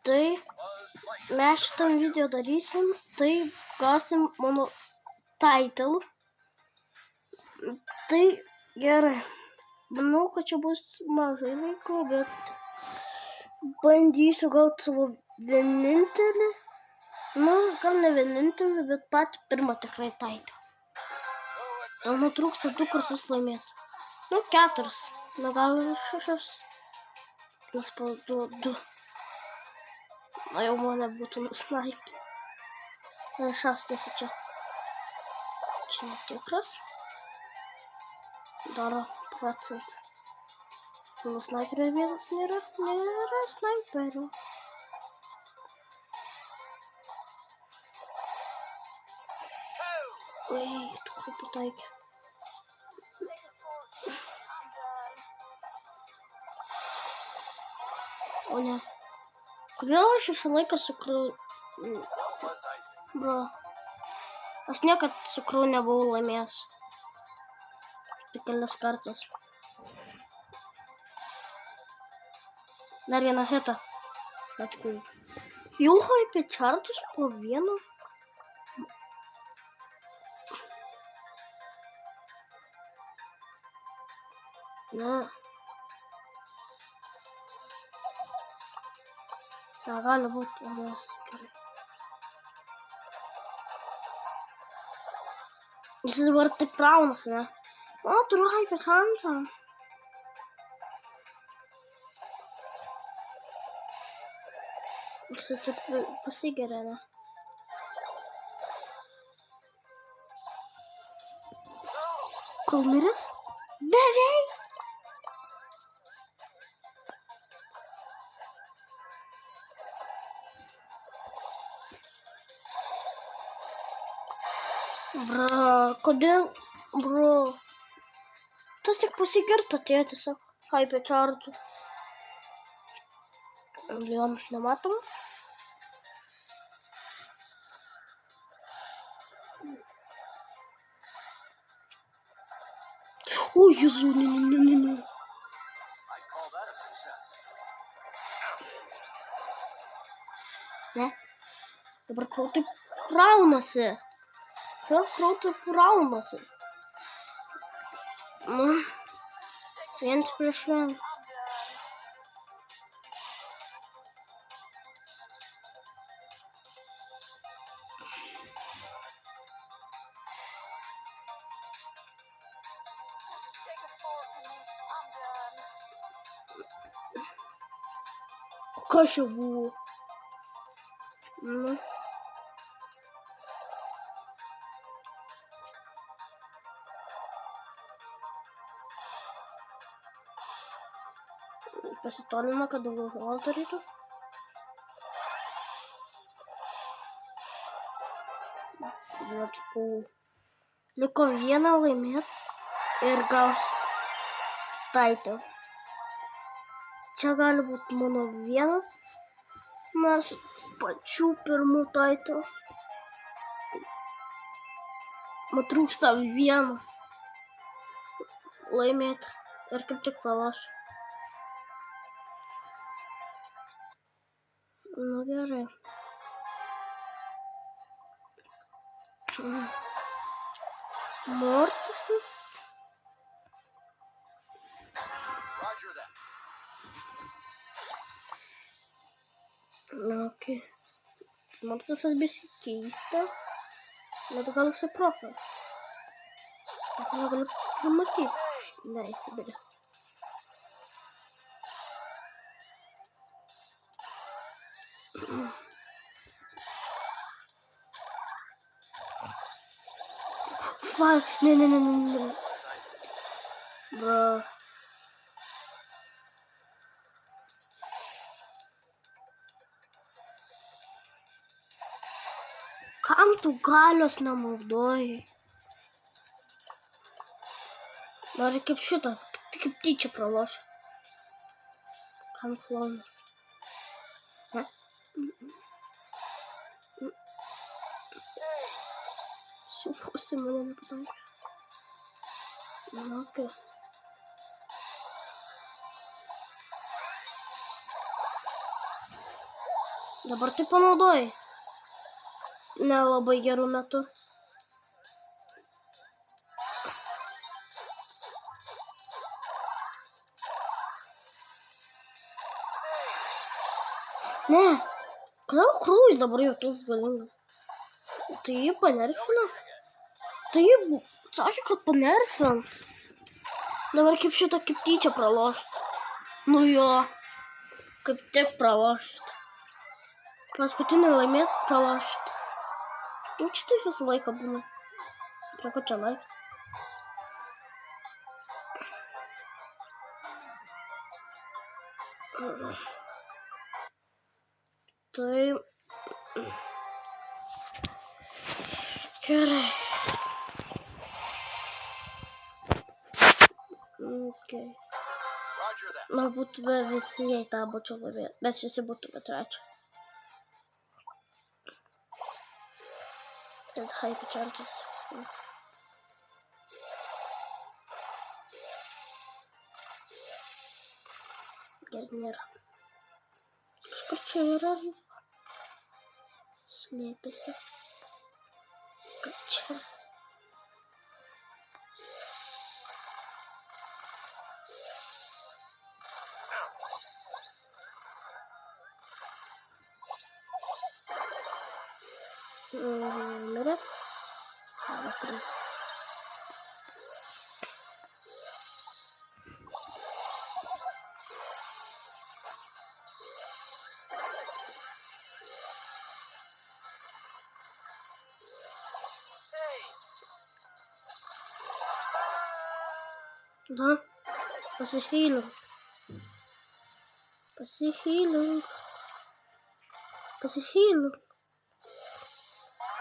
Tai mes šitam video darysim, tai gausim mano title. Tai gerai. Manau, kad čia bus mažai laiko, bet bandysiu gauti savo vienintelį. Nu, gal ne vienintelį, bet patį pirmą tikrai title. Gal nutrūksta 2 kartus laimėti. Nu, 4. Na, gal ir 6. Nes po 2. Na, jau mane būtų nusnaipę. Na, šastėsi čia. Čia netikras. Dar procent. Nu, snaiperio vienas nėra snaiperio. Oi, tu kaip pataikė. O ne. Kodėl aš visą laiką su krau... Bro. Aš niekad su krau nebuvau laimėjęs. Tik kelias kartas. Dar vieną hitą. Atkui. Jau apie čartus po vieną. Ne. Negali būti, nes gerai. Jis dabar tik raunasi, ne? O, turiu hyper chantą. Jis tik pasigeria, ne? Kol miręs? Beveik! Bro, kodėl? Bro. Tas tik pasigirta tiesiog. Hypercharge. Leonas nematomas. O, Jezu, ne. Ne? Dabar krau taip raunasi. Vėl krau taip raunasi. Viens prieš vieną. Kas čia buvo? Nu. Pasitolino, kad daugiau žalos darytų. Liko vieną laimėti ir gaus title. Čia gali būti mano vienas, nes pačių pirmų title. Man trūksta vieną laimėti ir kaip tik pralošiu. Nu gerai. Mortisas. Okay. Mortisas biškai keista. Bet gal jisai profas. Aš negaliu pamatyti. Ne, įsidarė. Ne. Bro. Kam tu galios nenaudoji? Nori kaip šitą, kaip tyčia pralošia. Kam klonas? Ne? Šiaupusi mane nepataikė. Okay. Dabar tai panaudoji. Nelabai gerų metų. Ne. Kodėl krūvis dabar jau toks galingas? Tai jį panerfino. Tai jį sakė, kad panerfino. Dabar kaip šitą kaip tyčia pralošt. Nu jo. Kaip tik pralošt. Paskutinį laimėt pralošt. Nu čia taip visą laiką būna. Prie ko čia laik? Tai... Gerai. Okay. Mes būtume visi, jei tą būčiau laimėję. Mes visi būtume trečią. Ir hype chances. Gerai nėra. Kažkur čia yra riba. Slėpėsi. Kad čia. Mirė. Da, pasihylink. Pasihylink. Pasihylink.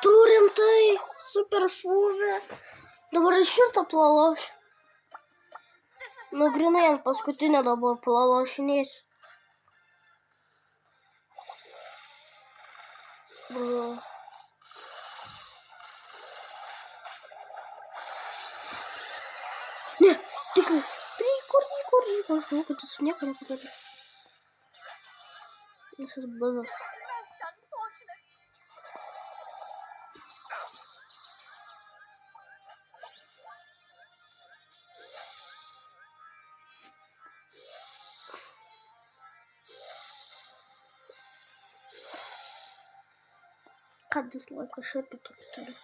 Turim tai, super šūvė. Dabar iš šitą pralošiu. Nu, grinai ant paskutinio dabar pralošinėsiu. Ne, tiksliai. Rykur. Aš žinau, kad jis nieko nepadarys. Visas bazas. Ką dislike, aš irgi tokį turiu.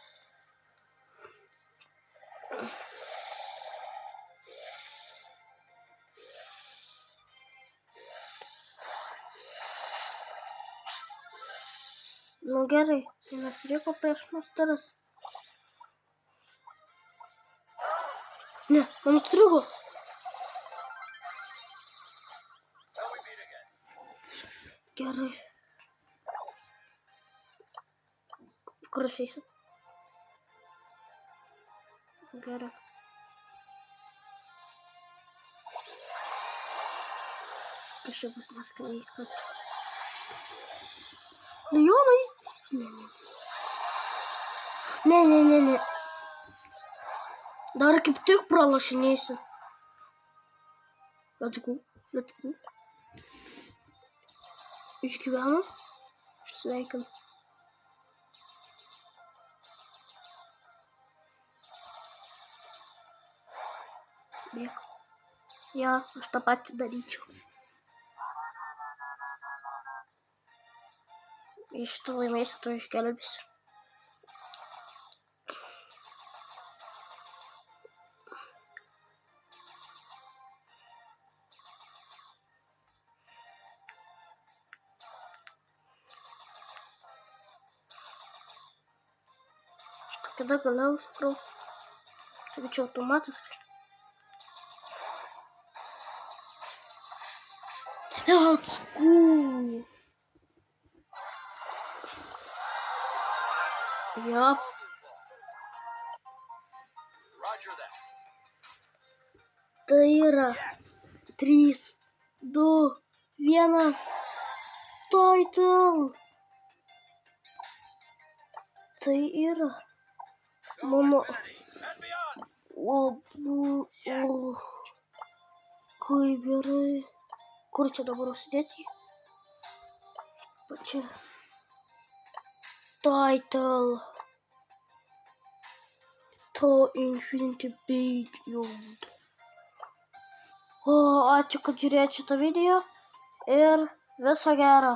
Nu gerai, nes liko prieš monsteras. Ne, man strigo. Gerai. Kur aš eisit? Gerai. Kas čia bus neskrai, kad... Milijonai? Ne. Dar kaip tik pralošinėsiu. Let's go. Išgyvenu. Sveikinu. Bėg. Ja, aš tą patį daryčiau. Iš tu laimėsi, tu išgelbėsi. Kada galiausiai suprau. Taigi čia automatiškai. Let's go. Yep. Tai yra 3, 2, 1. Title. Tai yra mano. Kaip gerai. Kur čia dabar užsidėti? Pačia. title to Infinity Beyond. O, ačiū, kad žiūrėjot šitą video ir viso gero.